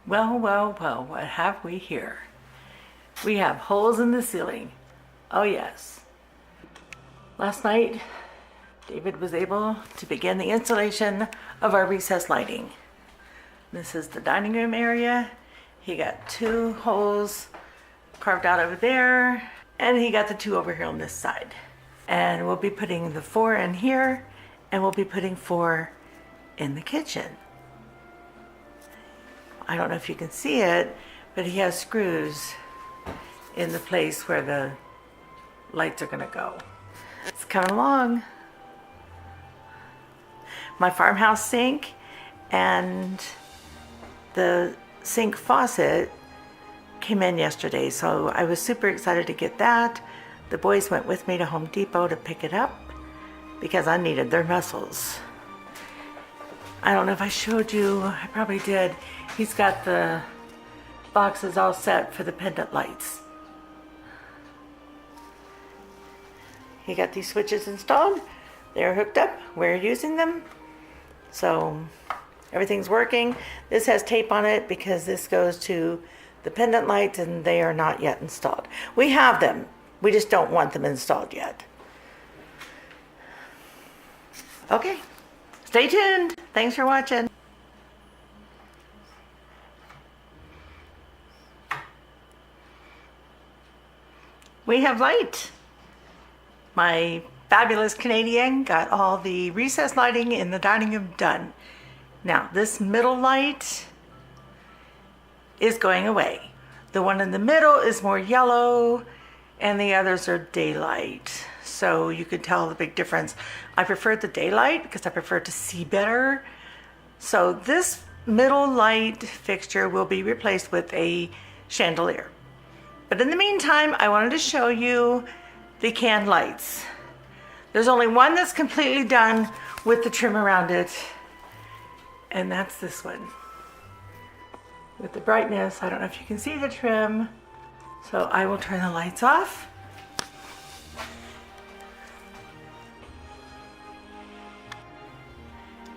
Well, well, well, what have we here? We have holes in the ceiling. Oh yes. Last night, David was able to begin the installation of our recessed lighting. This is the dining room area. He got 2 holes carved out over there, and he got the 2 over here on this side. And we'll be putting the 4 in here, and we'll be putting 4 in the kitchen. I don't know if you can see it, but he has screws in the place where the lights are gonna go. It's coming along. My farmhouse sink and the sink faucet came in yesterday, so I was super excited to get that. The boys went with me to Home Depot to pick it up because I needed their muscles. I don't know if I showed you, I probably did. He's got the boxes all set for the pendant lights. He got these switches installed. They're hooked up. We're using them. So everything's working. This has tape on it because this goes to the pendant lights and they are not yet installed. We have them. We just don't want them installed yet. Okay. Stay tuned. Thanks for watching. We have light. My fabulous Canadian got all the recessed lighting in the dining room done. Now, this middle light is going away. The one in the middle is more yellow and the others are daylight. So you could tell the big difference. I prefer the daylight because I prefer to see better. So this middle light fixture will be replaced with a chandelier. But in the meantime, I wanted to show you the can lights. There's only one that's completely done with the trim around it, and that's this one. With the brightness, I don't know if you can see the trim, so I will turn the lights off.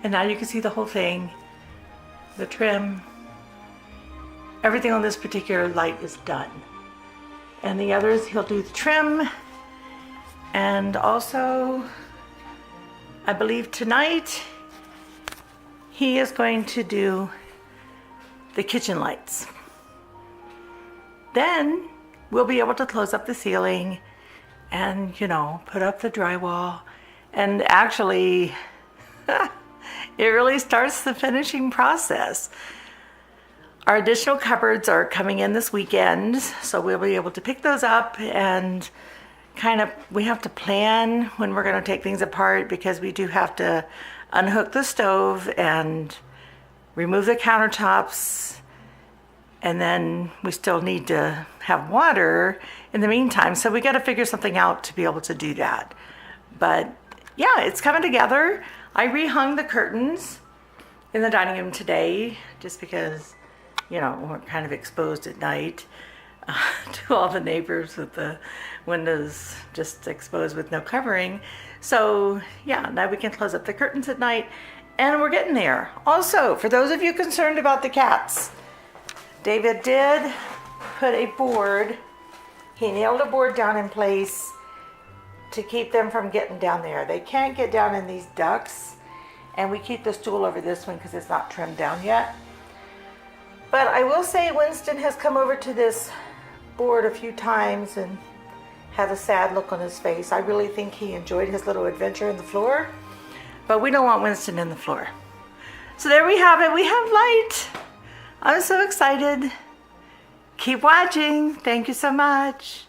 And now you can see the whole thing, the trim, everything on this particular light is done. And the others, he'll do the trim. And also, I believe tonight, he is going to do the kitchen lights. Then we'll be able to close up the ceiling and, you know, put up the drywall. And actually, it really starts the finishing process. Our additional cupboards are coming in this weekend, so we'll be able to pick those up and we have to plan when we're gonna take things apart because we do have to unhook the stove and remove the countertops, and then we still need to have water in the meantime, so we gotta figure something out to be able to do that. But yeah, it's coming together. I rehung the curtains in the dining room today just because, you know, we're kind of exposed at night to all the neighbors with the windows just exposed with no covering. So yeah, now we can close up the curtains at night and we're getting there. Also, for those of you concerned about the cats, David did put a board, he nailed a board down in place to keep them from getting down there. They can't get down in these ducts, and we keep the stool over this one because it's not trimmed down yet. But I will say Winston has come over to this board a few times and had a sad look on his face. I really think he enjoyed his little adventure in the floor, but we don't want Winston in the floor. So there we have it. We have light. I'm so excited. Keep watching. Thank you so much.